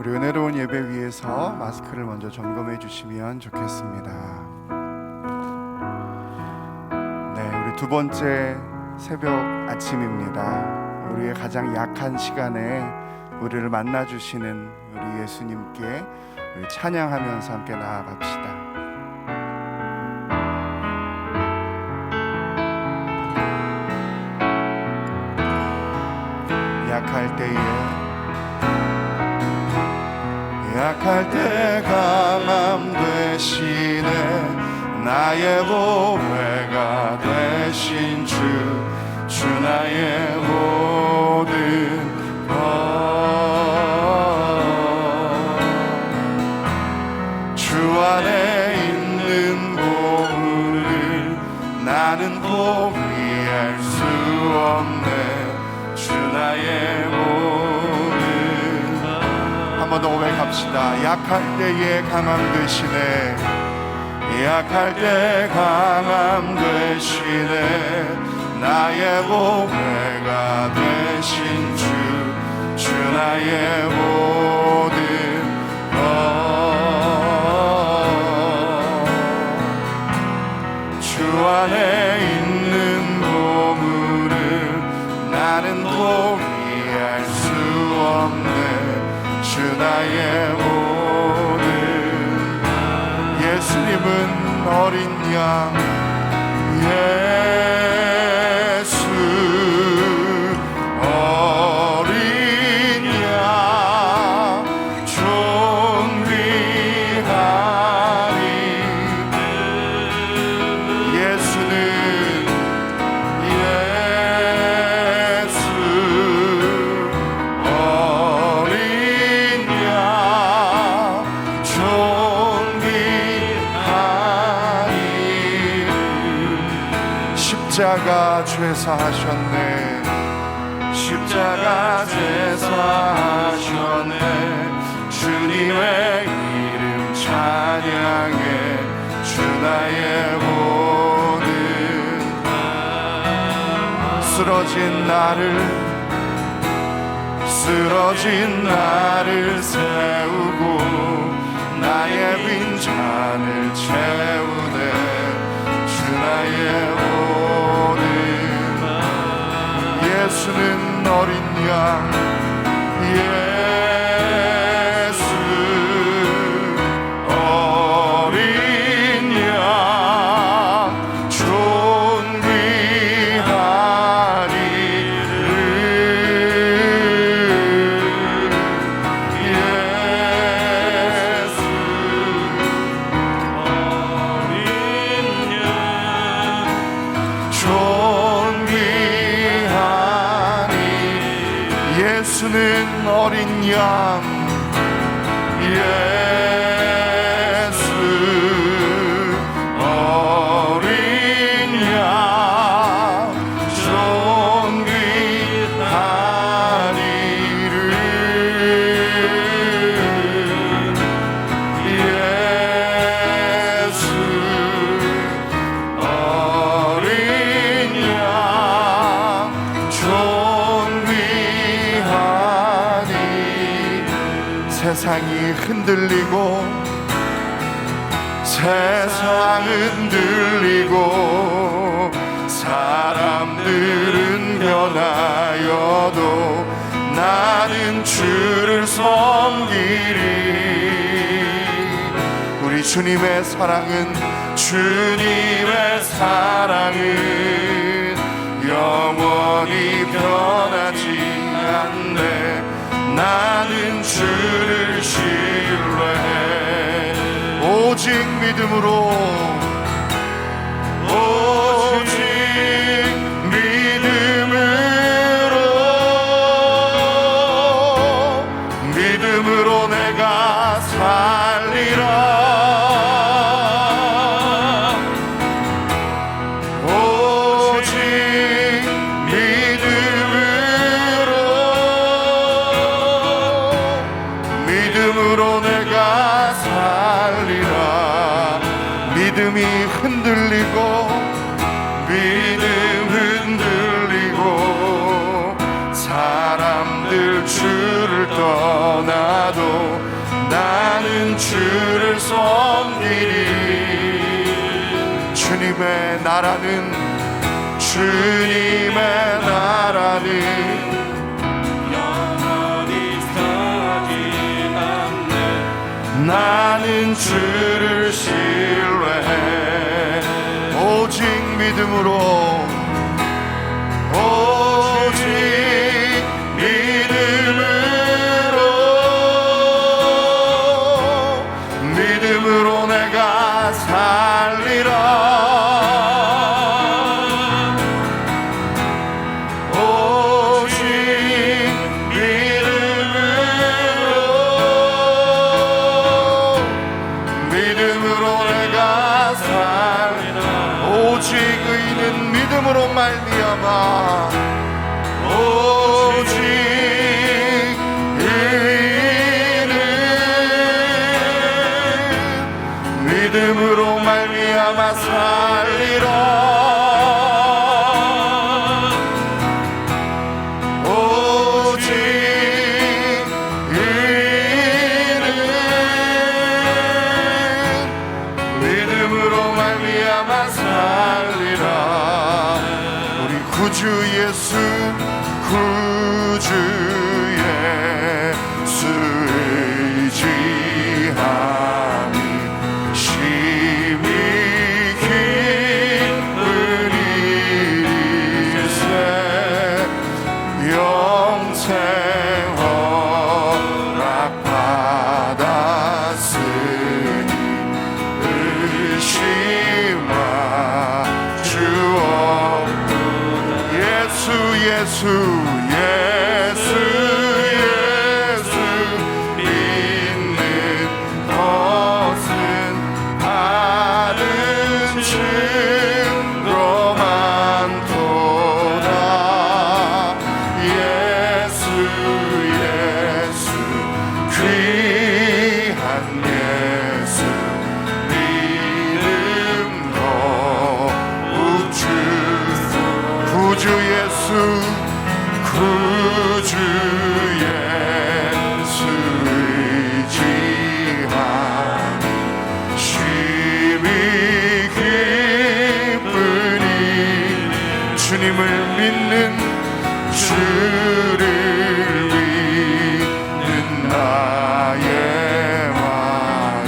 우리 은혜로운 예배 위해서 마스크를 먼저 점검해 주시면 좋겠습니다. 네, 우리 두 번째 새벽 아침입니다. 우리의 가장 약한 시간에 우리를 만나 주시는 우리 예수님께 우리 찬양하면서 함께 나아갑시다. 약할 때 강함 되시네. 나의 보배가 되신 주 나의 모든 것. 주 안에 있는 보물을 나는 포기할 수 없네. 주 나의 한 번 더 고백합시다. 약할 때에 강함 되시네. 약할 때 강함 되시네. 나의 보배가 되신 주 나의 모든 것. 주 안에 있는 보물을 나는 포기할 수 없네. 주 나의 모든. 예수님은 어린 양. 예수 어린 양 존귀하리. 예수는 십자가 죄사하셨네. 십자가 죄사하셨네. 주님의 이름 찬양해. 주 나의 모든. 쓰러진 나를 세우고 나의 빈잔을 채우네. 주 나의 모든. 예수는 어린 양. 예수 어린 양 존귀하리. 예수 어린 양 존귀하리. 예수는 어린 양. 예수 어린 양 존귀하리를. 예수 어린 양 존귀하리. 세상이 흔들리고 사람들은 변하여도 나는 주를 섬기리. 우리 주님의 사랑은 영원히 변하지 않네. 나는 주를 신뢰해. 오직 믿음으로 내가 살리라. 오직 믿음으로 내가 살리라. 믿음 주님의 나라는 영원히 서지 않네. 나는 주를 신뢰해 오직 믿음으로 내가 살리라 오직 믿음으로 내가 살리라 오직 의인은 믿음으로 말미암아 오직 의인은 믿음으로 말미암아 살리라 오직 의인은 믿음으로 말미암아 살리라 우리 구주 예수 구주 예수 의지하니 심히 기쁜 일일세 영생 허락받았으니 의심할 주 없도다 예수 믿는 것은 받은 증거 많도다 예수 귀한 예수 믿음 더욱 주소 구주 예수 의지하니 심히 기쁘니 주님을 믿는 주를 믿는 나의 마음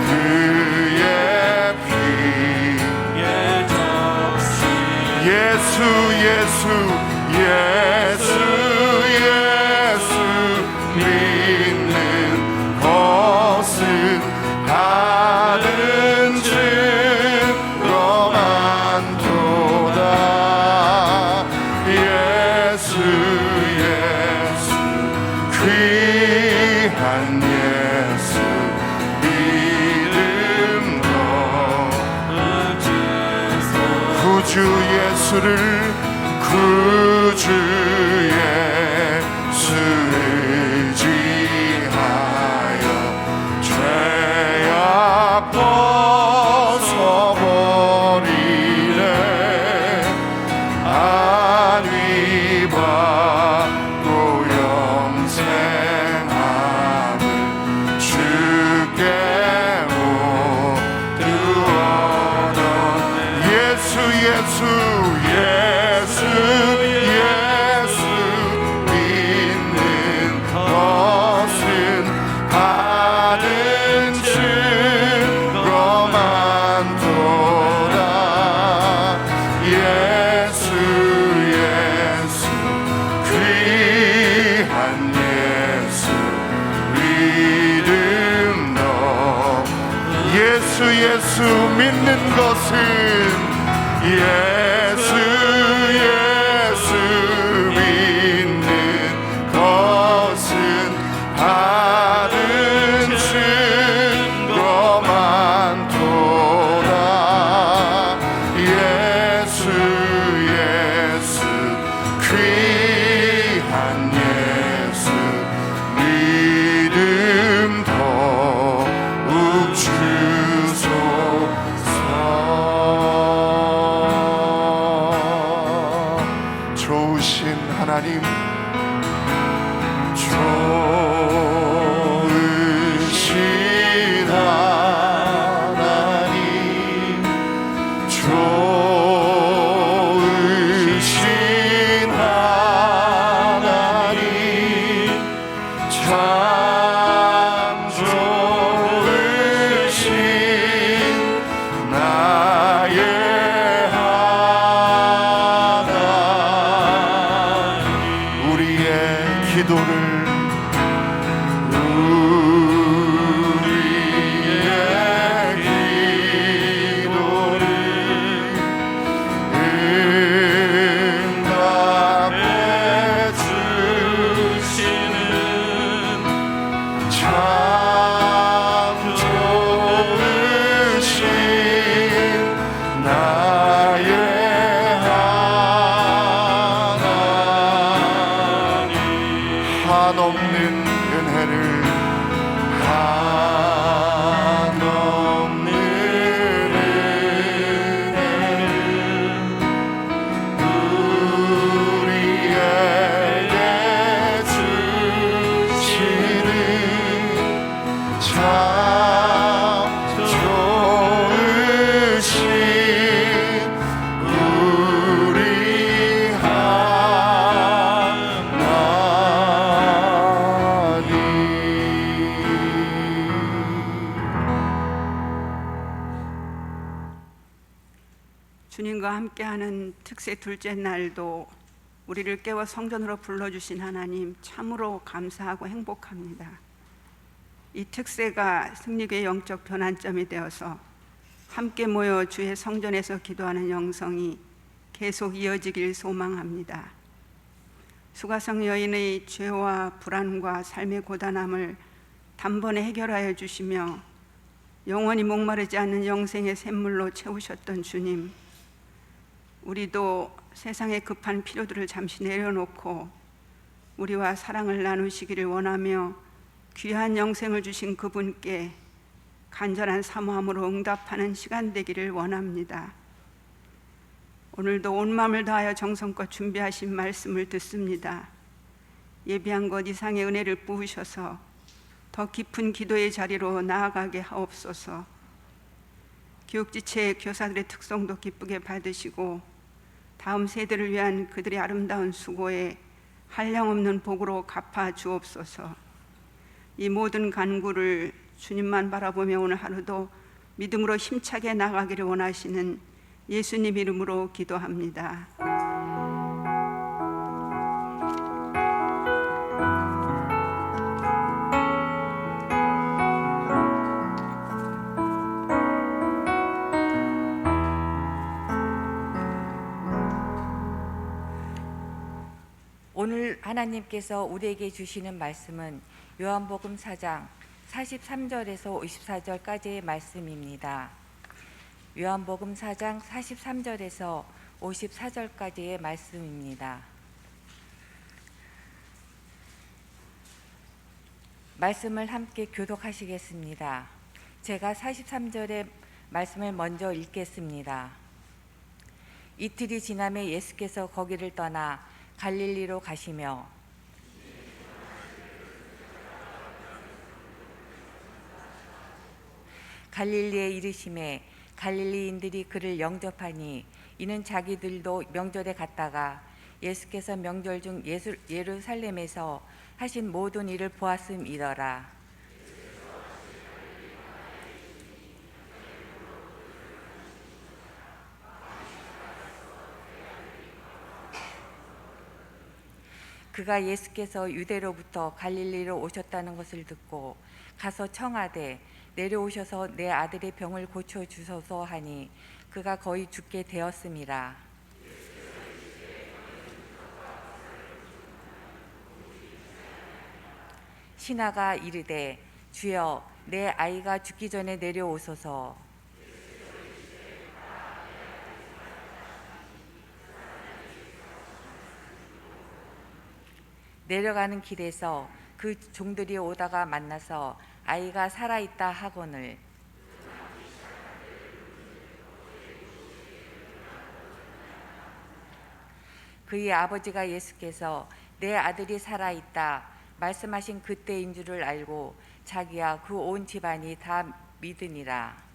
그의 피 예수 믿는 것은 받은 증거 많도다 예수 귀한 예수 믿음 더 구주 예수를 구주 예수 의지하여 죄악 벗어버리네 안위 받고 영생함을 주께 모두어던 예수 믿는 것은 받은 증거 많도다 예수 귀한 예수 믿음 너 예수 믿는 것은 예수 믿는 것은 받은 증거 많도다 예수 귀한 예수 믿음 더욱 주소서 좋으신 하나님 좋으신 하나님 기도를 한없는 은혜를 한없는 은혜를 우리에게 주시는 참 좋으신 우리 주님과 함께하는 특세 둘째 날도 우리를 깨워 성전으로 불러주신 하나님 참으로 감사하고 행복합니다. 이 특세가 승리교의 영적 변환점이 되어서 함께 모여 주의 성전에서 기도하는 영성이 계속 이어지길 소망합니다. 수가성 여인의 죄와 불안과 삶의 고단함을 단번에 해결하여 주시며 영원히 목마르지 않는 영생의 샘물로 채우셨던 주님, 우리도 세상의 급한 필요들을 잠시 내려놓고 우리와 사랑을 나누시기를 원하며 귀한 영생을 주신 그분께 간절한 사모함으로 응답하는 시간 되기를 원합니다. 오늘도 온 마음을 다하여 정성껏 준비하신 말씀을 듣습니다. 예비한 것 이상의 은혜를 부으셔서 더 깊은 기도의 자리로 나아가게 하옵소서. 교육지체 교사들의 특성도 기쁘게 받으시고 다음 세대를 위한 그들의 아름다운 수고에 한량없는 복으로 갚아 주옵소서. 이 모든 간구를 주님만 바라보며 오늘 하루도 믿음으로 힘차게 나가기를 원하시는 예수님 이름으로 기도합니다. 오늘 하나님께서 우리에게 주시는 말씀은 요한복음 4장 43절에서 54절까지의 말씀입니다. 요한복음 4장 43절에서 54절까지의 말씀입니다. 말씀을 함께 교독하시겠습니다. 제가 43절의 말씀을 먼저 읽겠습니다. 이틀이 지남에 예수께서 거기를 떠나 갈릴리로 가시며 갈릴리에 이르심에 갈릴리인들이 그를 영접하니 이는 자기들도 명절에 갔다가 예수께서 명절 중 예루살렘에서 하신 모든 일을 보았음이더라. 그가 예수께서 유대로부터 갈릴리로 오셨다는 것을 듣고 가서 청하되 내려오셔서 내 아들의 병을 고쳐 주소서 하니 그가 거의 죽게 되었음이라. 신하가 이르되 주여 내 아이가 죽기 전에 내려오소서. 내려가는 길에서 그 종들이 오다가 만나서 아이가 살아있다 하거늘 그의 아버지가 예수께서 내 아들이 살아있다 말씀하신 그때인 줄을 알고 자기와 그 온 집안이 다 믿으니라.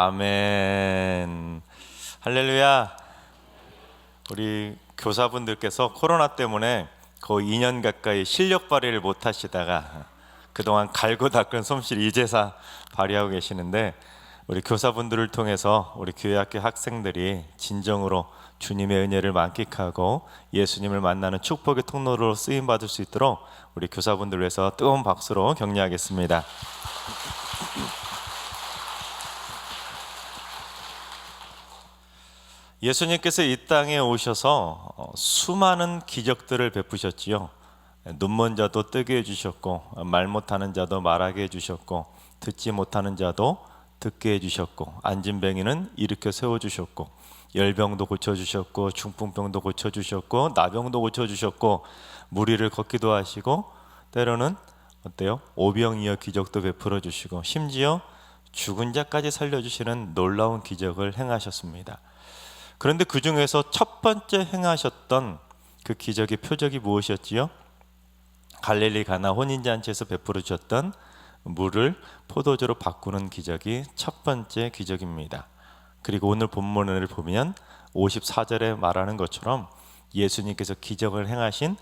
아멘. 할렐루야. 우리 교사분들께서 코로나 때문에 거의 2년 가까이 실력 발휘를 못 하시다가 그동안 갈고 닦은 솜씨를 이제서 발휘하고 계시는데, 우리 교사분들을 통해서 우리 교회학교 학생들이 진정으로 주님의 은혜를 만끽하고 예수님을 만나는 축복의 통로로 쓰임 받을 수 있도록 우리 교사분들 위해서 뜨거운 박수로 격려하겠습니다. 예수님께서 이 땅에 오셔서 수많은 기적들을 베푸셨지요. 눈먼 자도 뜨게 해주셨고, 말 못하는 자도 말하게 해주셨고, 듣지 못하는 자도 듣게 해주셨고, 앉은 뱅이는 일으켜 세워주셨고, 열병도 고쳐주셨고, 중풍병도 고쳐주셨고, 나병도 고쳐주셨고, 무리를 걷기도 하시고, 때로는 어때요? 오병이어 기적도 베풀어 주시고, 심지어 죽은 자까지 살려주시는 놀라운 기적을 행하셨습니다. 그런데 그 중에서 첫 번째 행하셨던 그 기적의 표적이 무엇이었지요? 갈릴리 가나 혼인잔치에서 베풀어 주셨던 물을 포도주로 바꾸는 기적이 첫 번째 기적입니다. 그리고 오늘 본문을 보면 54절에 말하는 것처럼 예수님께서 기적을 행하신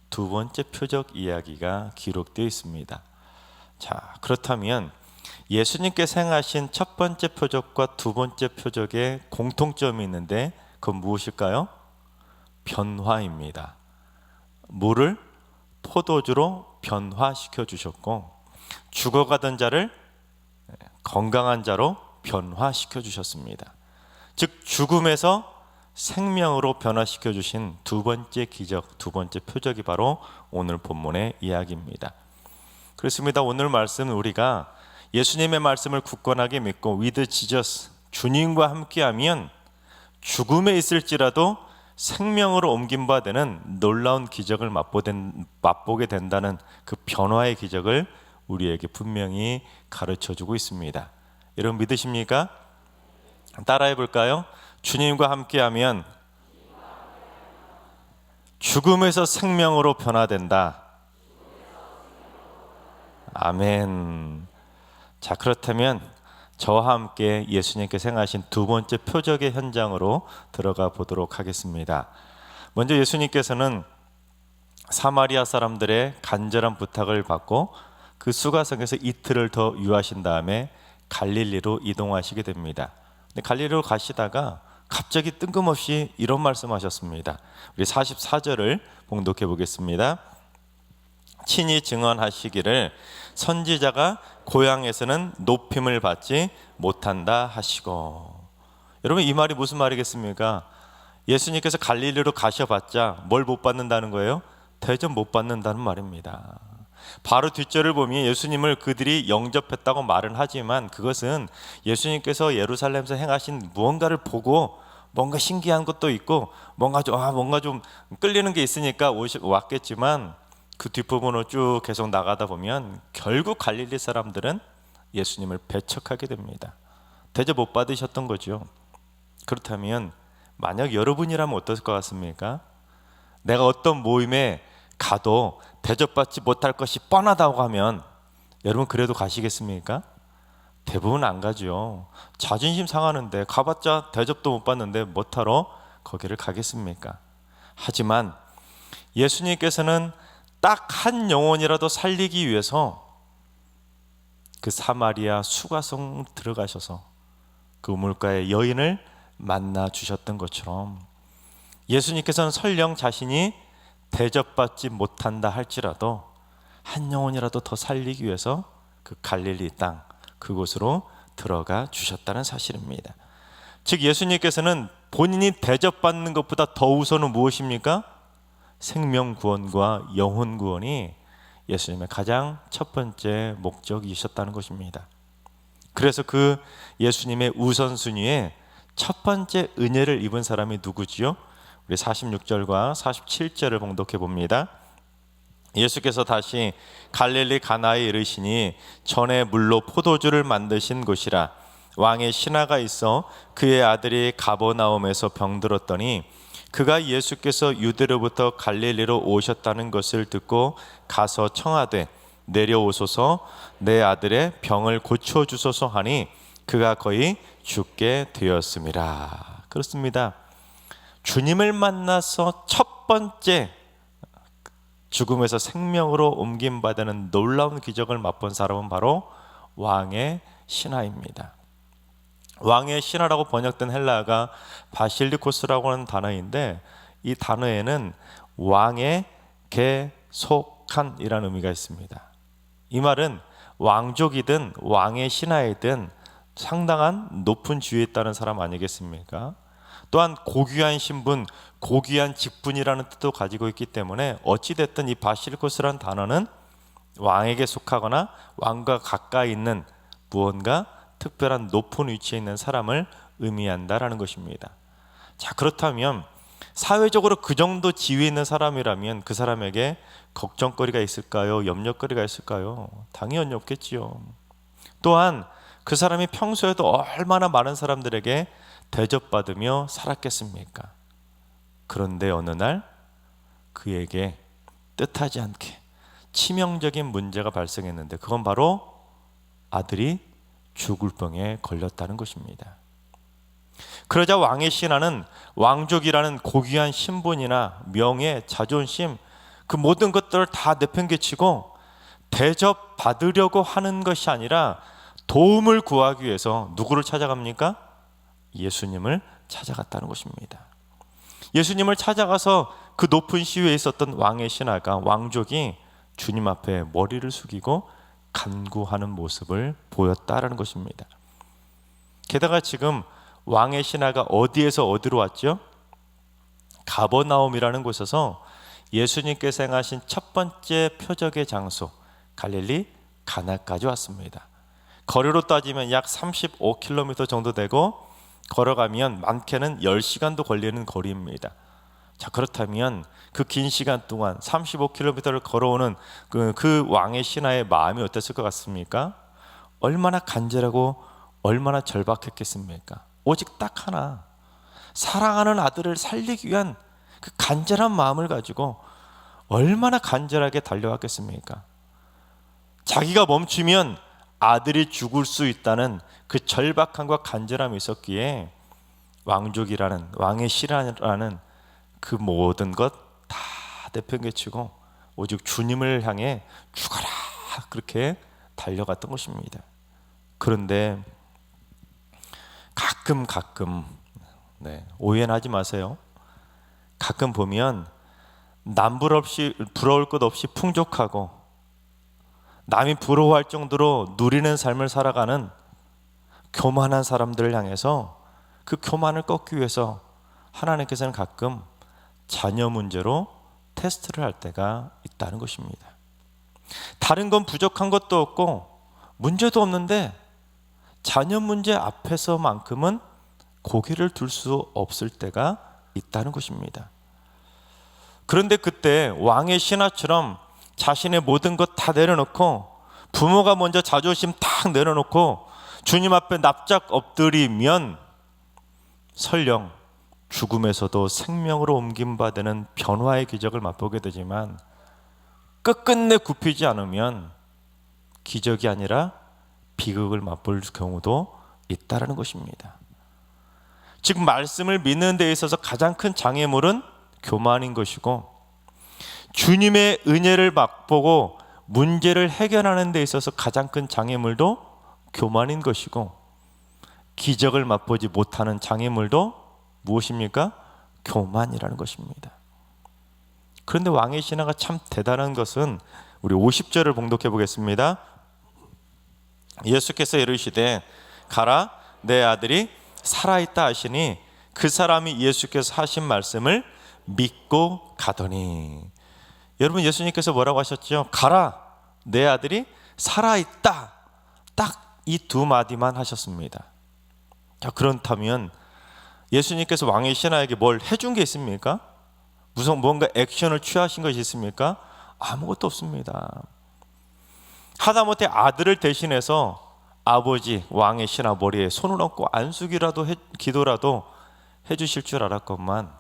두 번째 표적 이야기가 기록되어 있습니다. 자, 그렇다면 예수님께서 행하신 첫 번째 표적과 두 번째 표적에 공통점이 있는데 그건 무엇일까요? 변화입니다. 물을 포도주로 변화시켜 주셨고, 죽어가던 자를 건강한 자로 변화시켜 주셨습니다. 즉 죽음에서 생명으로 변화시켜 주신 두 번째 기적, 두 번째 표적이 바로 오늘 본문의 이야기입니다. 그렇습니다. 오늘 말씀은 우리가 예수님의 말씀을 굳건하게 믿고 with Jesus, 주님과 함께하면 죽음에 있을지라도 생명으로 옮긴 바 되는 놀라운 기적을 맛보게 된다는 그 변화의 기적을 우리에게 분명히 가르쳐주고 있습니다. 여러분 믿으십니까? 따라해 볼까요? 주님과 함께하면 죽음에서 생명으로 변화된다. 아멘. 자, 그렇다면 저와 함께 예수님께서 행하신 두 번째 표적의 현장으로 들어가 보도록 하겠습니다. 먼저 예수님께서는 사마리아 사람들의 간절한 부탁을 받고 그 수가성에서 이틀을 더 유하신 다음에 갈릴리로 이동하시게 됩니다. 근데 갈릴리로 가시다가 갑자기 뜬금없이 이런 말씀하셨습니다. 우리 44절을 봉독해 보겠습니다. 친히 증언하시기를 선지자가 고향에서는 높임을 받지 못한다 하시고. 여러분 이 말이 무슨 말이겠습니까? 예수님께서 갈릴리로 가셔봤자 뭘 못 받는다는 거예요? 대접 못 받는다는 말입니다. 바로 뒷절을 보면 예수님을 그들이 영접했다고 말은 하지만 그것은 예수님께서 예루살렘에서 행하신 무언가를 보고 뭔가 신기한 것도 있고 뭔가 좀 끌리는 게 있으니까 왔겠지만 그 뒷부분으로 쭉 계속 나가다 보면 결국 갈릴리 사람들은 예수님을 배척하게 됩니다. 대접 못 받으셨던 거죠. 그렇다면 만약 여러분이라면 어떨 것 같습니까? 내가 어떤 모임에 가도 대접받지 못할 것이 뻔하다고 하면 여러분 그래도 가시겠습니까? 대부분 안 가죠. 자존심 상하는데 가봤자 대접도 못 받는데 뭐하러 거기를 가겠습니까? 하지만 예수님께서는 딱 한 영혼이라도 살리기 위해서 그 사마리아 수가성 들어가셔서 그 우물가의 여인을 만나 주셨던 것처럼 예수님께서는 설령 자신이 대접받지 못한다 할지라도 한 영혼이라도 더 살리기 위해서 그 갈릴리 땅 그곳으로 들어가 주셨다는 사실입니다. 즉 예수님께서는 본인이 대접받는 것보다 더 우선은 무엇입니까? 생명 구원과 영혼 구원이 예수님의 가장 첫 번째 목적이셨다는 것입니다. 그래서 그 예수님의 우선순위에 첫 번째 은혜를 입은 사람이 누구지요? 우리 46절과 47절을 봉독해 봅니다. 예수께서 다시 갈릴리 가나에 이르시니 전에 물로 포도주를 만드신 곳이라. 왕의 신하가 있어 그의 아들이 가버나움에서 병들었더니 그가 예수께서 유대로부터 갈릴리로 오셨다는 것을 듣고 가서 청하되 내려오소서 내 아들의 병을 고쳐주소서 하니 그가 거의 죽게 되었음이라. 그렇습니다. 주님을 만나서 첫 번째 죽음에서 생명으로 옮김받는 놀라운 기적을 맛본 사람은 바로 왕의 신하입니다. 왕의 신하라고 번역된 헬라어가 바실리코스라고 하는 단어인데, 이 단어에는 왕에게 속한이라는 의미가 있습니다. 이 말은 왕족이든 왕의 신하이든 상당한 높은 지위에 있다는 사람 아니겠습니까? 또한 고귀한 신분, 고귀한 직분이라는 뜻도 가지고 있기 때문에 어찌됐든 이 바실리코스라는 단어는 왕에게 속하거나 왕과 가까이 있는 무언가 특별한 높은 위치에 있는 사람을 의미한다라는 것입니다. 자, 그렇다면 사회적으로 그 정도 지위에 있는 사람이라면 그 사람에게 걱정거리가 있을까요? 염려거리가 있을까요? 당연히 없겠지요. 또한 그 사람이 평소에도 얼마나 많은 사람들에게 대접받으며 살았겠습니까? 그런데 어느 날 그에게 뜻하지 않게 치명적인 문제가 발생했는데, 그건 바로 아들이 죽을 병에 걸렸다는 것입니다. 그러자 왕의 신하는 왕족이라는 고귀한 신분이나 명예, 자존심, 그 모든 것들을 다 내팽개치고 대접받으려고 하는 것이 아니라 도움을 구하기 위해서 누구를 찾아갑니까? 예수님을 찾아갔다는 것입니다. 예수님을 찾아가서 그 높은 시위에 있었던 왕의 신하가, 왕족이 주님 앞에 머리를 숙이고 간구하는 모습을 보였다라는 것입니다. 게다가 지금 왕의 신하가 어디에서 어디로 왔죠? 가버나움이라는 곳에서 예수님께서 행하신 첫 번째 표적의 장소 갈릴리 가나까지 왔습니다. 거리로 따지면 약 35km 정도 되고 걸어가면 많게는 10시간도 걸리는 거리입니다. 자, 그렇다면 그 긴 시간 동안 35km를 걸어오는 그 왕의 신하의 마음이 어땠을 것 같습니까? 얼마나 간절하고 얼마나 절박했겠습니까? 오직 딱 하나, 사랑하는 아들을 살리기 위한 그 간절한 마음을 가지고 얼마나 간절하게 달려왔겠습니까? 자기가 멈추면 아들이 죽을 수 있다는 그 절박함과 간절함이 있었기에 왕족이라는, 왕의 신하라는 그 모든 것 다 내팽개치고 오직 주님을 향해 죽어라, 그렇게 달려갔던 것입니다. 그런데 가끔 오해는 하지 마세요. 가끔 보면 부러울 것 없이 풍족하고 남이 부러워할 정도로 누리는 삶을 살아가는 교만한 사람들을 향해서 그 교만을 꺾기 위해서 하나님께서는 가끔 자녀 문제로 테스트를 할 때가 있다는 것입니다. 다른 건 부족한 것도 없고 문제도 없는데 자녀 문제 앞에서만큼은 고개를 둘 수 없을 때가 있다는 것입니다. 그런데 그때 왕의 신하처럼 자신의 모든 것 다 내려놓고, 부모가 먼저 자존심 탁 내려놓고 주님 앞에 납작 엎드리면 설령 죽음에서도 생명으로 옮김받는 변화의 기적을 맛보게 되지만, 끝끝내 굽히지 않으면 기적이 아니라 비극을 맛볼 경우도 있다라는 것입니다. 즉, 말씀을 믿는 데 있어서 가장 큰 장애물은 교만인 것이고, 주님의 은혜를 맛보고 문제를 해결하는 데 있어서 가장 큰 장애물도 교만인 것이고, 기적을 맛보지 못하는 장애물도 무엇입니까? 교만이라는 것입니다. 그런데 왕의 신하가 참 대단한 것은, 우리 50절을 봉독해 보겠습니다. 예수께서 이르시되 가라, 내 아들이 살아있다 하시니 그 사람이 예수께서 하신 말씀을 믿고 가더니. 여러분, 예수님께서 뭐라고 하셨죠? 가라, 내 아들이 살아있다. 딱 이 두 마디만 하셨습니다. 자, 그렇다면 예수님께서 왕의 신하에게 뭘 해준 게 있습니까? 무슨 뭔가 액션을 취하신 것이 있습니까? 아무것도 없습니다. 하다못해 아들을 대신해서 아버지 왕의 신하 머리에 손을 얹고 안수기라도 기도라도 해주실 줄 알았건만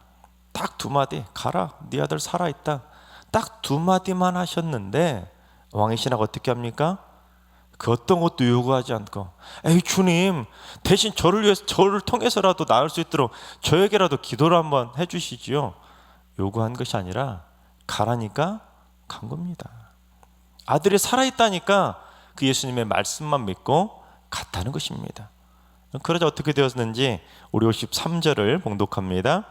딱 두 마디, 가라, 네 아들 살아있다, 딱 두 마디만 하셨는데 왕의 신하가 어떻게 합니까? 그 어떤 것도 요구하지 않고, 에이 주님, 대신 저를 위해서, 저를 통해서라도 나을 수 있도록 저에게라도 기도를 한번 해주시지요. 요구한 것이 아니라 가라니까 간 겁니다. 아들이 살아있다니까 그 예수님의 말씀만 믿고 갔다는 것입니다. 그러자 어떻게 되었는지 우리 53절을 봉독합니다.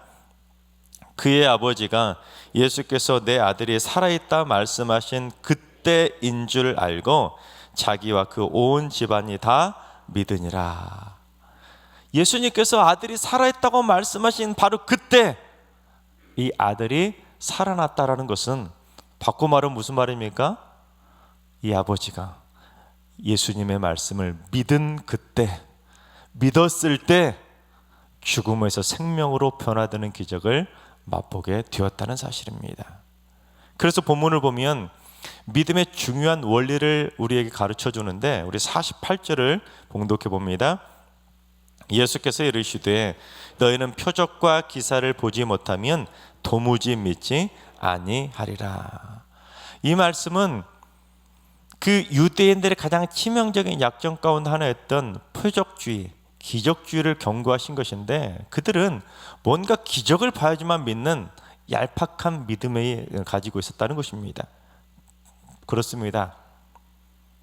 그의 아버지가 예수께서 내 아들이 살아있다 말씀하신 그때인 줄 알고 자기와 그 온 집안이 다 믿으니라. 예수님께서 아들이 살아있다고 말씀하신 바로 그때 이 아들이 살아났다라는 것은 바꿔 말하면 무슨 말입니까? 이 아버지가 예수님의 말씀을 믿은 그때, 믿었을 때 죽음에서 생명으로 변화되는 기적을 맛보게 되었다는 사실입니다. 그래서 본문을 보면 믿음의 중요한 원리를 우리에게 가르쳐 주는데 우리 48절을 봉독해 봅니다. 예수께서 이르시되 너희는 표적과 기사를 보지 못하면 도무지 믿지 아니하리라. 이 말씀은 그 유대인들의 가장 치명적인 약점 가운데 하나였던 표적주의, 기적주의를 경고하신 것인데 그들은 뭔가 기적을 봐야지만 믿는 얄팍한 믿음을 가지고 있었다는 것입니다. 그렇습니다.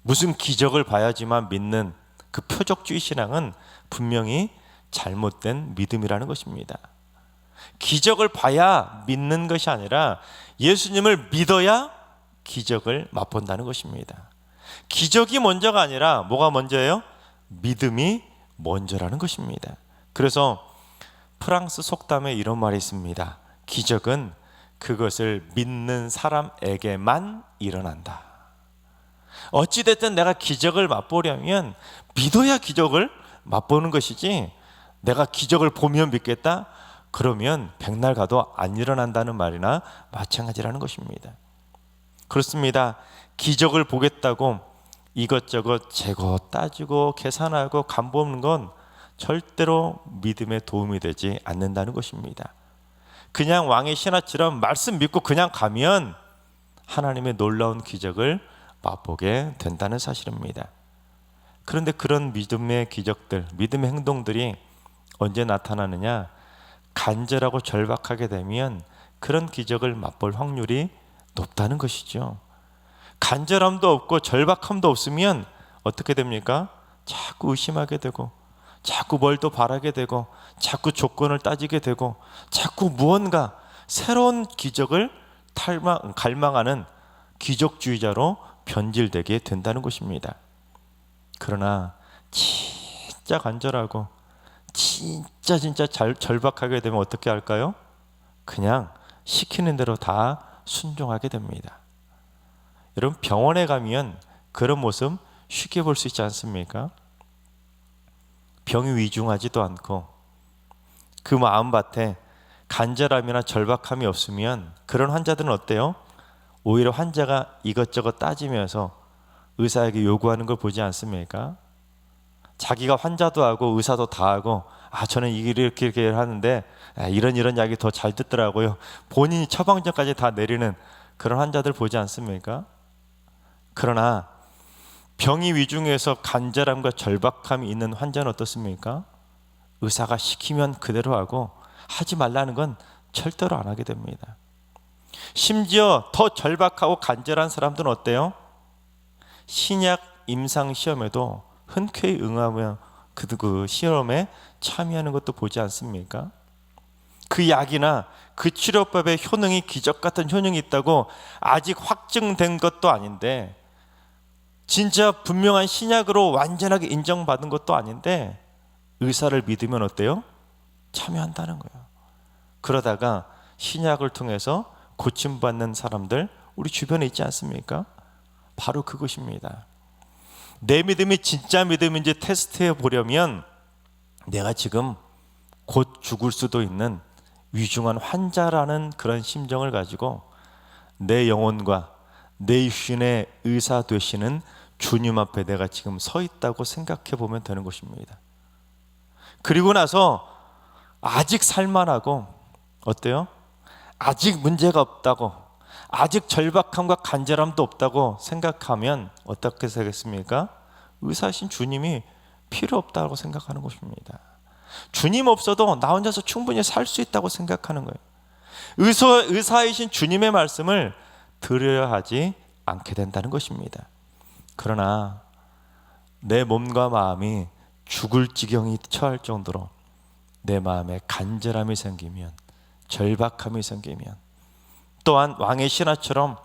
무슨 기적을 봐야지만 믿는 그 표적주의 신앙은 분명히 잘못된 믿음이라는 것입니다. 기적을 봐야 믿는 것이 아니라 예수님을 믿어야 기적을 맛본다는 것입니다. 기적이 먼저가 아니라 뭐가 먼저예요? 믿음이 먼저라는 것입니다. 그래서 프랑스 속담에 이런 말이 있습니다. 기적은 그것을 믿는 사람에게만 일어난다. 어찌됐든 내가 기적을 맛보려면 믿어야 기적을 맛보는 것이지, 내가 기적을 보면 믿겠다? 그러면 백날 가도 안 일어난다는 말이나 마찬가지라는 것입니다. 그렇습니다. 기적을 보겠다고 이것저것 재고 따지고 계산하고 간보는 건 절대로 믿음에 도움이 되지 않는다는 것입니다. 그냥 왕의 신하처럼 말씀 믿고 그냥 가면 하나님의 놀라운 기적을 맛보게 된다는 사실입니다. 그런데 그런 믿음의 기적들, 믿음의 행동들이 언제 나타나느냐? 간절하고 절박하게 되면 그런 기적을 맛볼 확률이 높다는 것이죠. 간절함도 없고 절박함도 없으면 어떻게 됩니까? 자꾸 의심하게 되고, 자꾸 뭘 또 바라게 되고, 자꾸 조건을 따지게 되고, 자꾸 무언가 새로운 기적을 갈망하는 기적주의자로 변질되게 된다는 것입니다. 그러나 진짜 간절하고 진짜 절박하게 되면 어떻게 할까요? 그냥 시키는 대로 다 순종하게 됩니다. 여러분, 병원에 가면 그런 모습 쉽게 볼 수 있지 않습니까? 병이 위중하지도 않고 그 마음밭에 간절함이나 절박함이 없으면 그런 환자들은 어때요? 오히려 환자가 이것저것 따지면서 의사에게 요구하는 걸 보지 않습니까? 자기가 환자도 하고 의사도 다 하고, 저는 이렇게 하는데 이런 약이 더 잘 듣더라고요. 본인이 처방전까지 다 내리는 그런 환자들 보지 않습니까? 그러나 병이 위중해서 간절함과 절박함이 있는 환자는 어떻습니까? 의사가 시키면 그대로 하고 하지 말라는 건 절대로 안 하게 됩니다. 심지어 더 절박하고 간절한 사람들은 어때요? 신약 임상 시험에도 흔쾌히 응하며 그 시험에 참여하는 것도 보지 않습니까? 그 약이나 그 치료법의 효능이 기적 같은 효능이 있다고 아직 확증된 것도 아닌데, 진짜 분명한 신약으로 완전하게 인정받은 것도 아닌데 의사를 믿으면 어때요? 참여한다는 거예요. 그러다가 신약을 통해서 고침받는 사람들 우리 주변에 있지 않습니까? 바로 그것입니다. 내 믿음이 진짜 믿음인지 테스트해 보려면 내가 지금 곧 죽을 수도 있는 위중한 환자라는 그런 심정을 가지고 내 영혼과 내 육신의 의사 되시는 주님 앞에 내가 지금 서 있다고 생각해 보면 되는 것입니다. 그리고 나서 아직 살만하고, 어때요? 아직 문제가 없다고, 아직 절박함과 간절함도 없다고 생각하면 어떻게 되겠습니까? 의사이신 주님이 필요 없다고 생각하는 것입니다. 주님 없어도 나 혼자서 충분히 살 수 있다고 생각하는 거예요. 의사이신 주님의 말씀을 들어야 하지 않게 된다는 것입니다. 그러나 내 몸과 마음이 죽을 지경이 처할 정도로 내 마음에 간절함이 생기면, 절박함이 생기면, 또한 왕의 신하처럼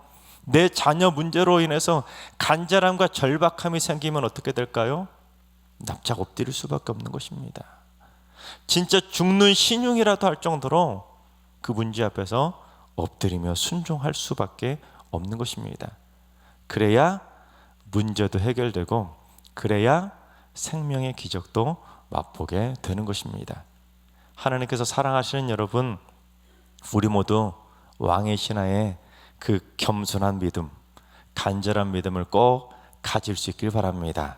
내 자녀 문제로 인해서 간절함과 절박함이 생기면 어떻게 될까요? 납작 엎드릴 수밖에 없는 것입니다. 진짜 죽는 신용이라도 할 정도로 그 문제 앞에서 엎드리며 순종할 수밖에 없는 것입니다. 그래야 문제도 해결되고, 그래야 생명의 기적도 맛보게 되는 것입니다. 하나님께서 사랑하시는 여러분, 우리 모두 왕의 신하의 그 겸손한 믿음, 간절한 믿음을 꼭 가질 수 있길 바랍니다.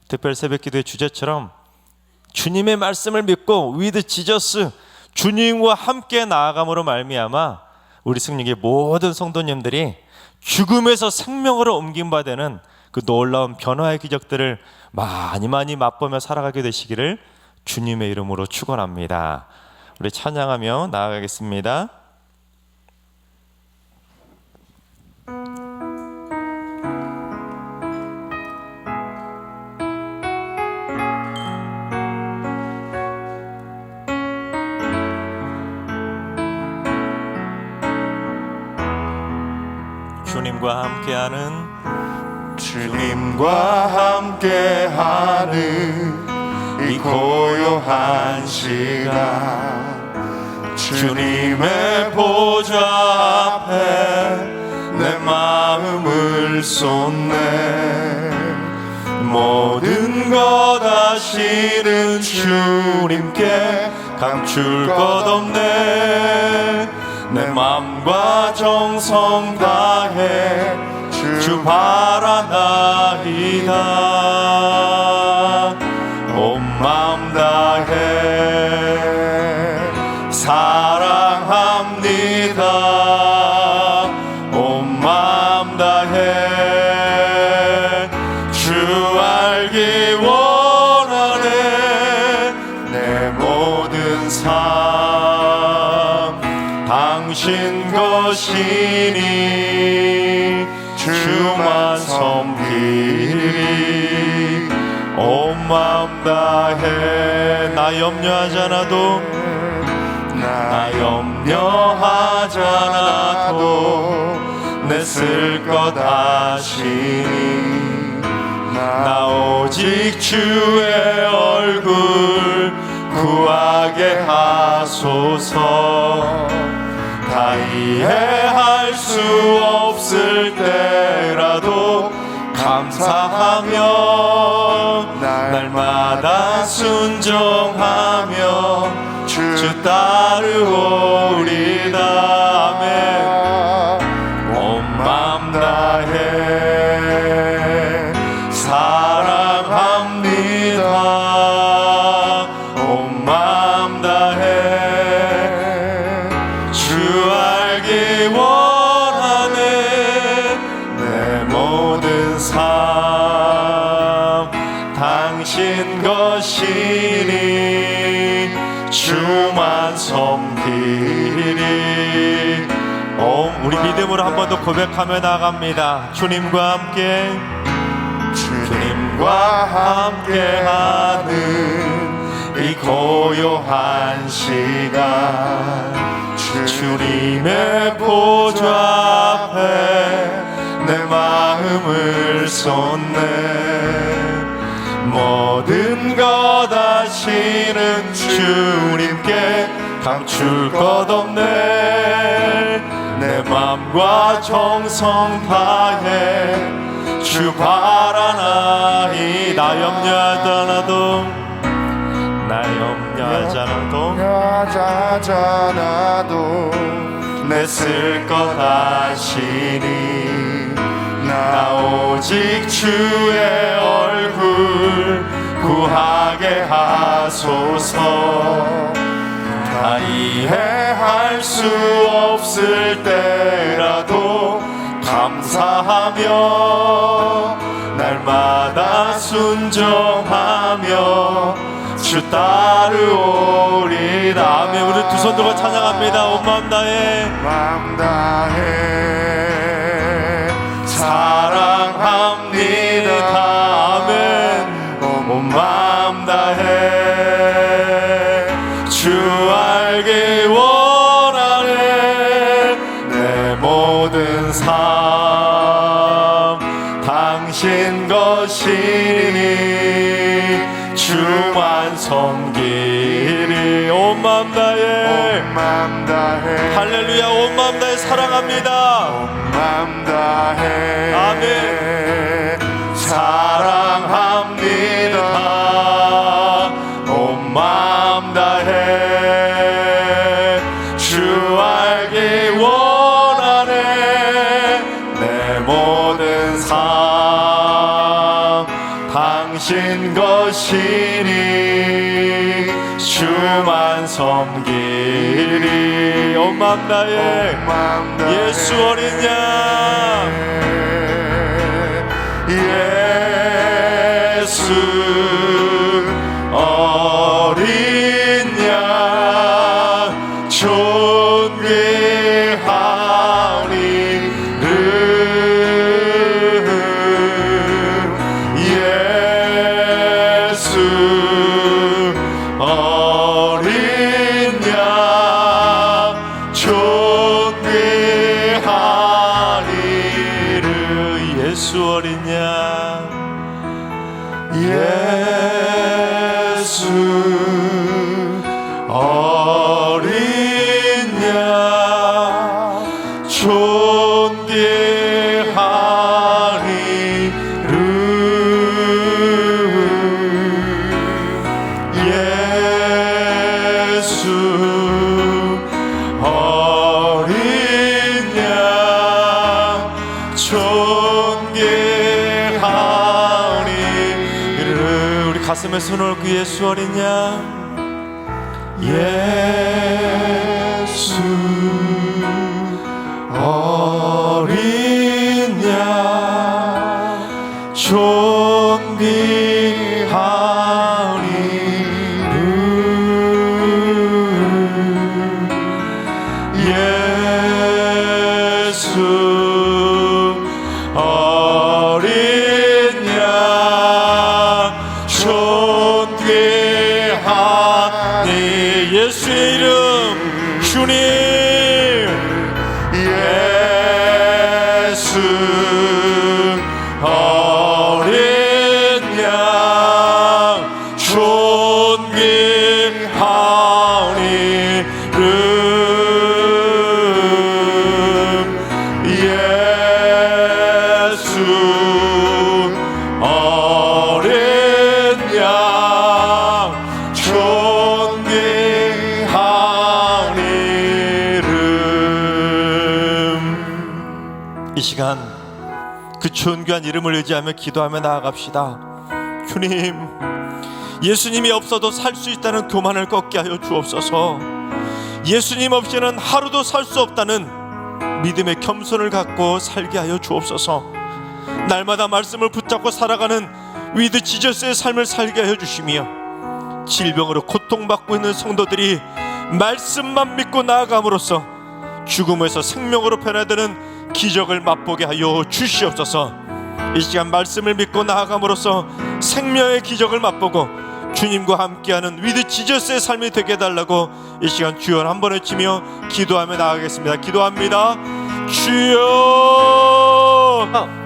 특별 새벽기도의 주제처럼 주님의 말씀을 믿고 with Jesus, 주님과 함께 나아감으로 말미암아 우리 승리의 모든 성도님들이 죽음에서 생명으로 옮김받는 그 놀라운 변화의 기적들을 많이 맛보며 살아가게 되시기를 주님의 이름으로 축원합니다. 우리 찬양하며 나아가겠습니다. 주님과 함께하는 이 고요한 시간, 주님의 보좌 앞에 내 마음을 쏟네. 모든 것 아시는 주님께 감출 것 없네. 내 맘과 정성 다해 주 바라나이다. 온 맘 다해 사랑합니다. 온 맘 다해 주 알기 원하네. 내 모든 삶 당신 것이니 주만 섬기리. 온 마음 다해 나 염려하지 않아도, 나 염려하지 않아도 내 쓸 것 아시니. 나 오직 주의 얼굴 구하게 하소서. 다 이해할 수 없을 때라도 감사하며 날마다 순종하며 주 따르오리다. 온 맘 다해 사랑합니다. 온 맘 다해 주 알기 원하네. 내 모든 삶 당신 것이니 주만 섬기리. 우리 믿음으로 한 번 더 고백하며 나갑니다. 주님과 함께하는 이 고요한 시간, 주님의 보좌 앞에 내 마음을 쏟네. 모든 것 아시는 주님께 감출 것 없네. 내 맘과 정성 다해 주 바라나이. 나 염려하지 않아도 내 쓸 것 아시니. 나 오직 주의 얼굴 구하게 하소서. 다 이해할 수 없을 때라도 감사하며 날마다 순종하며 주 따르오리라. 아멘. 우리 두 손 들고 찬양합니다. 온 마음 다해 마음 다해 사랑합니다. 아멘. 온 마음 다해 주 알기 원하네. 내 모든 삶 당신 것이니 주만 섬기리. 온 마음 다해 온 마음 다해 할렐루야. 온 마음 다해 사랑합니다. 온 마음 다해 아멘. 사랑합니다 온 마음 다해 주 알기 원하네. 내 모든 삶 당신 것이니 주만 섬기리. 온 마음 다해 온 마음 다해 예수 어린 양 예수 어린 양 존귀하리를 예수 어린 양 존귀하리를. 예수 어린 양 예수 어린 양 존귀하리를 예수 어린 양 존귀하리를. 우리 가슴에 손을 얹고 예수 어린 양 예수 어린 양 존귀하리를 예수 어린 양 존귀하니. 예수의 이름 주님 예수 어린 양 존귀하니를 예수 어린 양 존귀하니를. 이 시간 그 존귀한 이름을 의지하며 기도하며 나아갑시다. 주님, 예수님이 없어도 살 수 있다는 교만을 꺾게 하여 주옵소서. 예수님 없이는 하루도 살 수 없다는 믿음의 겸손을 갖고 살게 하여 주옵소서. 날마다 말씀을 붙잡고 살아가는 위드 지저스의 삶을 살게 하여 주시며, 질병으로 고통받고 있는 성도들이 말씀만 믿고 나아감으로써 죽음에서 생명으로 변화되는 기적을 맛보게 하여 주시옵소서. 이 시간 말씀을 믿고 나아감으로써 생명의 기적을 맛보고 주님과 함께하는 위드 지저스의 삶이 되게 해달라고 이 시간 주여 한번 외치며 기도하며 나아가겠습니다. 기도합니다. 주여,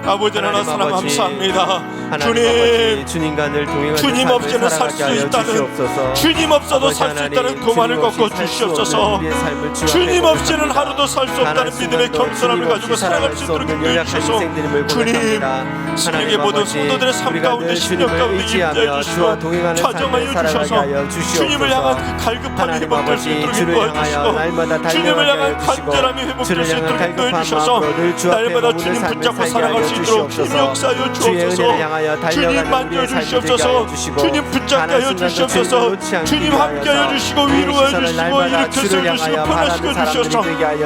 아버지 하나님 사랑 감사합니다. 주님, 주님 없이는 살 수 있다는, 주님 없어도 살 수 있다는 교만을 꺾어 주시옵소서. 주님 없이는 하루도 살 수 없다는 믿음의 겸손함을 가지고 살아갈 수 있도록 인도해 주셔서, 주님, 승리의 모든 성도들의 삶 가운데 신령 가운데 임재해 주시고 좌정하여 주셔서 주님을 향한 그 갈급함이 회복될 수 있도록 인도해 주시고, 주님을 향한 간절함이 회복될 수 있도록 인도해 주셔서 날마다 주님 붙잡고 살아갈 수 있도록 힘 역사하여 주옵소서. 주님 만져주시옵소서. 주님 붙잡게 하여 주시옵소서. 주님 함께하여 주시고 위로해 주시고 일으켜서 주시고 편하시켜 주셔서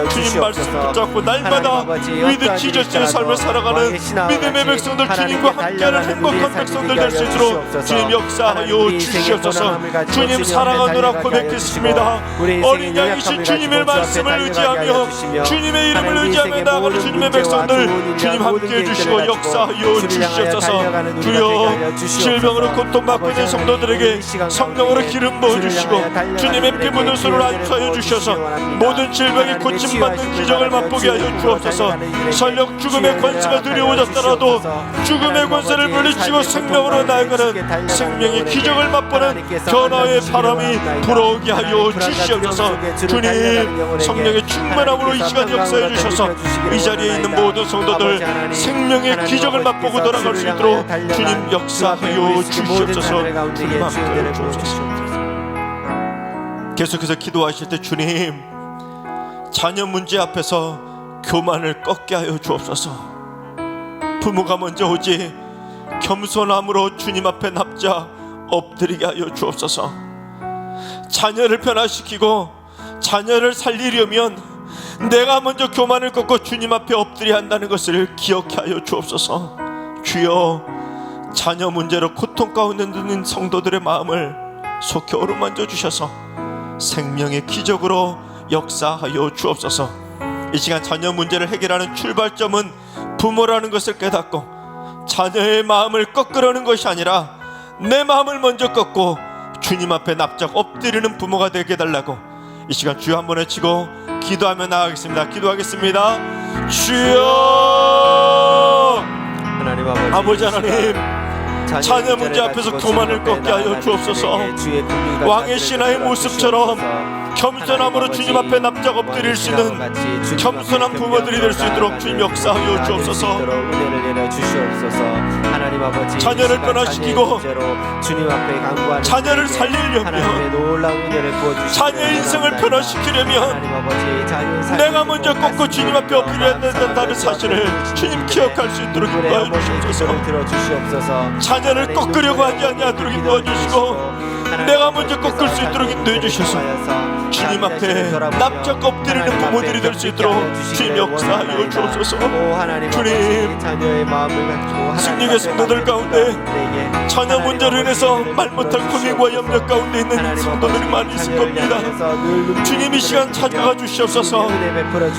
주님 말씀 붙잡고 날마다 위드 지저스의 삶을 살아가는 믿음의 백성들 백성들, 주님과 함께하는 행복한 백성들 될 수 있도록 주님 역사하여 주시옵소서. 주님 사랑하노라 고백했습니다. 어린 양이신 주님의 말씀을 의지하며 주님의 이름을 의지하며 나아가는 주님의 백성들, 주님 함께해 주시고 역사하여 주시옵소서. 주여, 질병으로 고통받고 있는 성도들에게 성령으로 기름 부어주시고 주님의 피 묻은 손을 안수하여 주셔서 모든 질병이 고침받는 기적을 맛보게 하여 주옵소서. 설령 죽음의 권세가 두려워졌더라도 죽음의 권세를 물리치고 생명으로 나아가는 생명의 기적을 맛보는 변화의 바람이 불어오게 하여 주시옵소서. 주님, 성령의 충만함으로 이 시간 역사해 주셔서 이 자리에 있는 모든 성도들 생명의 기적을 맛보고 돌아갈 수 있도록 주님 역사하여 주시옵소서. 주님 함께 주옵소서. 계속해서 기도하실 때 주님, 자녀 문제 앞에서 교만을 꺾게 하여 주옵소서. 부모가 먼저 오지 겸손함으로 주님 앞에 납자 엎드리게 하여 주옵소서. 자녀를 변화시키고 자녀를 살리려면 내가 먼저 교만을 꺾고 주님 앞에 엎드려야 한다는 것을 기억해 하여 주옵소서. 주여, 자녀 문제로 고통 가운데 있는 성도들의 마음을 속히 어루만져 주셔서 생명의 기적으로 역사하여 주옵소서. 이 시간 자녀 문제를 해결하는 출발점은 부모라는 것을 깨닫고 자녀의 마음을 꺾으려는 것이 아니라 내 마음을 먼저 꺾고 주님 앞에 납작 엎드리는 부모가 되게 해달라고 이 시간 주여 한번 외치고 기도하며 나가겠습니다. 기도하겠습니다. 주여, 아버지 하나님, 자녀 문제 앞에서 교만을 꺾게 하여 주옵소서. 왕의 신하의 모습처럼 겸손함으로 주님 앞에 납작 엎드릴 수 있는 겸손한 부모들이 될 수 있도록 주님 역사하여 주옵소서. 자녀를 변화시키고 자녀를 살리려면, 자녀의 인생을 변화시키려면 내가 먼저 꺾고 주님 앞에 엎드려야 된다는 사실을 주님 기억할 수 있도록 인도하여 주옵소서. 자녀를 꺾으려고 하지 아니하도록 인도해 주시고 내가 먼저 꺾을 수 있도록 인도해 주셔서 주님 앞에 납작 엎드리는 부모들이 될 수 있도록 주님 역사하여 주옵소서. 주님, 승리의 성도들 가운데 자녀 문제로 인해서 말 못할 고민과 염려 가운데 있는 성도들이 많이 있을 겁니다. 주님, 이 시간 찾아가 주시옵소서.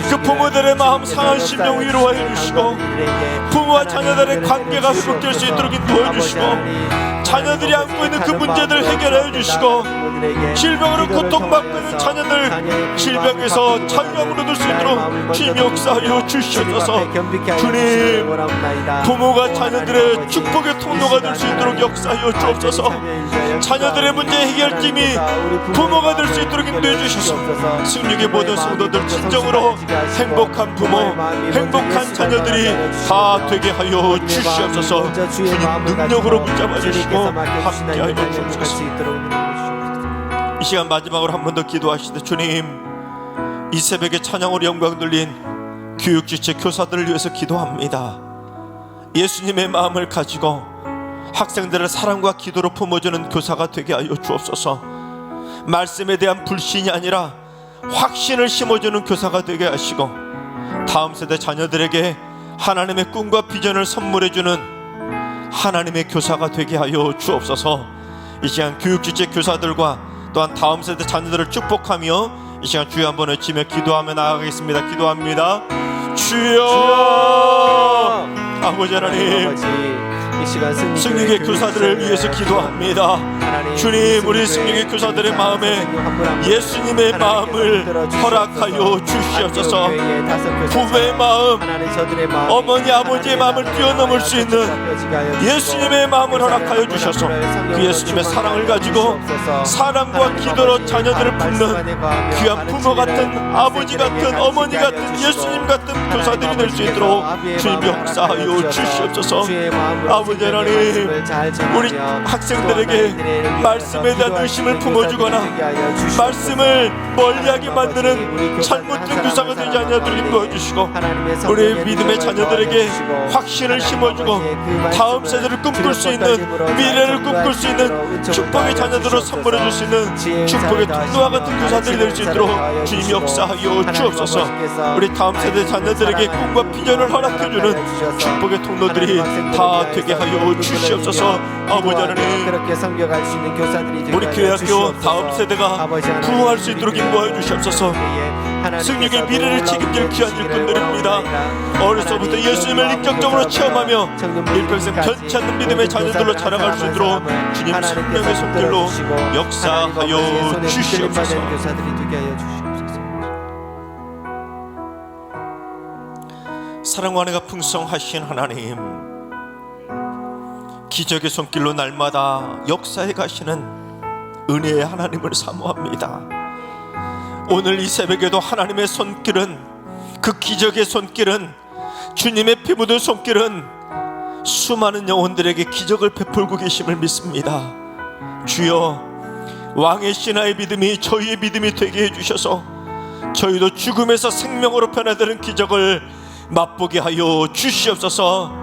그 부모들의 마음 상한 심령 위로하여 주시고 부모와 자녀들의 관계가 회복될 수 있도록 인도해 주시고 자녀들이 안고 있는 그 문제들을 해결해 주시고 질병으로 고통받고 있는 자녀들 질병에서 자유함으로 들 수 있도록 주님 역사하여 주시옵소서. 주님, 부모가 자녀들의 축복의 통로가 될 수 있도록 역사하여 주옵소서. 자녀들의 문제 해결팀이 부모가 될 수 있도록 인도해 주셔서 승리의 모든 성도들 진정으로 행복한 부모, 행복한 자녀들이 다 되게 하여 주시옵소서. 주님 능력으로 붙잡아 주시고 함께하여 주옵소서. 이 시간 마지막으로 한 번 더 기도하시되 주님, 이 새벽에 찬양으로 영광 돌린 교육지체 교사들을 위해서 기도합니다. 예수님의 마음을 가지고 학생들을 사랑과 기도로 품어주는 교사가 되게 하여 주옵소서. 말씀에 대한 불신이 아니라 확신을 심어주는 교사가 되게 하시고 다음 세대 자녀들에게 하나님의 꿈과 비전을 선물해주는 하나님의 교사가 되게 하여 주옵소서. 이 시간 교육지체 교사들과 또한 다음 세대 자녀들을 축복하며 이 시간 주여 한번 외치며 기도하며 나아가겠습니다. 기도합니다. 주여, 아버지 하나님, 승리의 교사들을 위해서 기도합니다. 주님, 우리 승리의 교사들의 마음에 예수님의 마음을 허락하여 주시옵소서. 부부의 마음, 어머니 아버지의 마음을 뛰어넘을 수 있는 예수님의 마음을 허락하여 주셔서 그 예수님의 사랑을 가지고 사랑과 기도로 자녀들을 품는 귀한 부모 같은, 아버지 같은, 어머니 같은, 예수님 같은 교사들이 될 수 있도록 주님 역사하여 주시옵소서. 아버지 하나님, 우리 학생들에게 말씀에 대한 의심을 품어주거나 말씀을 멀리하게 만드는 잘못된 교사가 되지 않냐들을 도와주시고, 우리 믿음의 자녀들에게 확신을 심어주고 다음 세대를 꿈꿀 수 있는, 미래를 꿈꿀 수 있는 축복의 자녀들을 선물해 줄 수 있는 축복의 통로와 같은 교사들이 될 수 있도록 주님 역사하여 주옵소서. 우리 다음 세대 자녀들에게 꿈과 비전을 허락해주는 축복의 통로들이 다 되게 하여 주시옵소서. 아버지 하나님, 우리 교회학교 다음 세대가 부흥할 수 있도록 인도하여 주시옵소서. 승리의 미래를 책임질 귀한 일꾼들입니다. 어려서부터 예수님을 인격적으로 체험하며 일평생 변치 않는 믿음의 자녀들로 자라갈 수 있도록 주님 생명의 손길로 역사하여 주시옵소서. 사랑과 은혜가 풍성하신 하나님, 기적의 손길로 날마다 역사해 가시는 은혜의 하나님을 사모합니다. 오늘 이 새벽에도 하나님의 손길은, 그 기적의 손길은, 주님의 피 묻은 손길은 수많은 영혼들에게 기적을 베풀고 계심을 믿습니다. 주여, 왕의 신하의 믿음이 저희의 믿음이 되게 해주셔서 저희도 죽음에서 생명으로 변화되는 기적을 맛보게 하여 주시옵소서.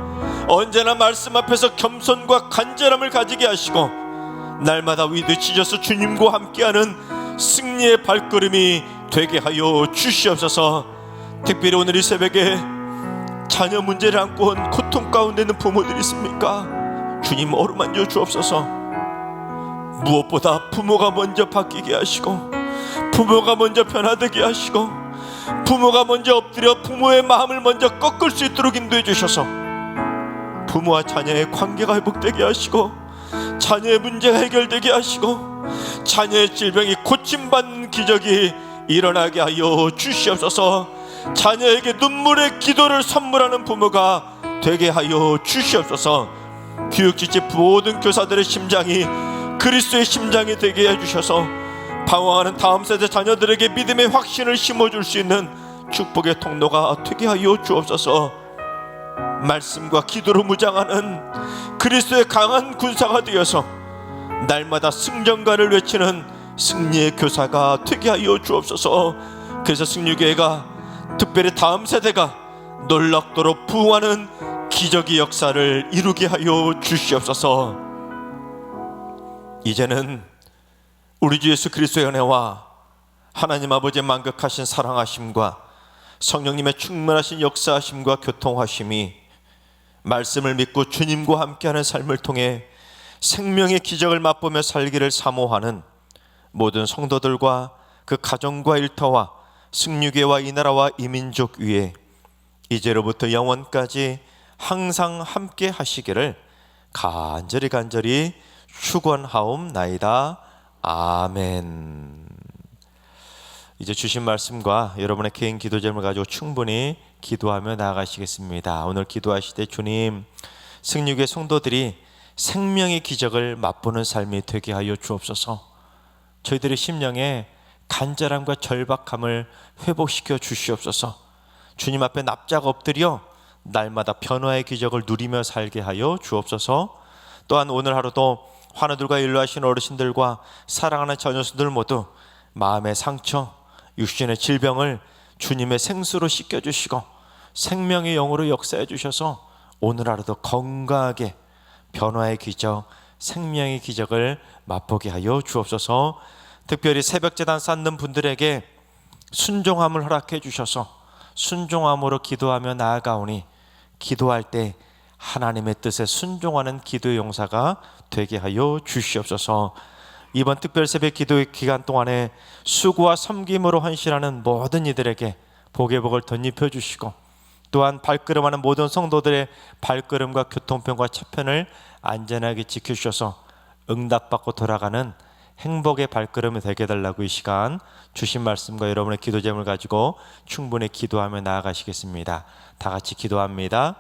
언제나 말씀 앞에서 겸손과 간절함을 가지게 하시고 날마다 위대치셔서 주님과 함께하는 승리의 발걸음이 되게 하여 주시옵소서. 특별히 오늘 이 새벽에 자녀 문제를 안고 온 고통 가운데 있는 부모들이 있습니까? 주님 어루만져 주옵소서. 무엇보다 부모가 먼저 바뀌게 하시고, 부모가 먼저 변화되게 하시고, 부모가 먼저 엎드려 부모의 마음을 먼저 꺾을 수 있도록 인도해 주셔서 부모와 자녀의 관계가 회복되게 하시고, 자녀의 문제가 해결되게 하시고, 자녀의 질병이 고침받는 기적이 일어나게 하여 주시옵소서. 자녀에게 눈물의 기도를 선물하는 부모가 되게 하여 주시옵소서. 교육지체 모든 교사들의 심장이 그리스도의 심장이 되게 해주셔서 방황하는 다음 세대 자녀들에게 믿음의 확신을 심어줄 수 있는 축복의 통로가 되게 하여 주옵소서. 말씀과 기도로 무장하는 그리스도의 강한 군사가 되어서 날마다 승전가를 외치는 승리의 교사가 되게 하여 주옵소서. 그래서 승리교회가 특별히 다음 세대가 놀랍도록 부흥하는 기적의 역사를 이루게 하여 주시옵소서. 이제는 우리 주 예수 그리스도의 은혜와 하나님 아버지의 만극하신 사랑하심과 성령님의 충만하신 역사하심과 교통하심이 말씀을 믿고 주님과 함께하는 삶을 통해 생명의 기적을 맛보며 살기를 사모하는 모든 성도들과 그 가정과 일터와 승리교회와 이 나라와 이 민족 위에 이제로부터 영원까지 항상 함께 하시기를 간절히 축원하옵나이다. 아멘. 이제 주신 말씀과 여러분의 개인 기도 제목을 가지고 충분히 기도하며 나아가시겠습니다. 오늘 기도하실 때 주님, 승리교회 성도들이 생명의 기적을 맛보는 삶이 되게 하여 주옵소서. 저희들의 심령에 간절함과 절박함을 회복시켜 주시옵소서. 주님 앞에 납작 엎드려 날마다 변화의 기적을 누리며 살게 하여 주옵소서. 또한 오늘 하루도 환우들과 일로하신 어르신들과 사랑하는 자녀수들 모두 마음의 상처, 육신의 질병을 주님의 생수로 씻겨주시고 생명의 영으로 역사해 주셔서 오늘 하루도 건강하게 변화의 기적, 생명의 기적을 맛보게 하여 주옵소서. 특별히 새벽제단 쌓는 분들에게 순종함을 허락해 주셔서 순종함으로 기도하며 나아가오니 기도할 때 하나님의 뜻에 순종하는 기도의 용사가 되게 하여 주시옵소서. 이번 특별 새벽 기도 기간 동안에 수고와 섬김으로 헌신하는 모든 이들에게 복의 복을 덧입혀 주시고 또한 발걸음하는 모든 성도들의 발걸음과 교통편과 차편을 안전하게 지켜주셔서 응답받고 돌아가는 행복의 발걸음이 되게 해달라고 이 시간 주신 말씀과 여러분의 기도 제목을 가지고 충분히 기도하며 나아가시겠습니다. 다 같이 기도합니다.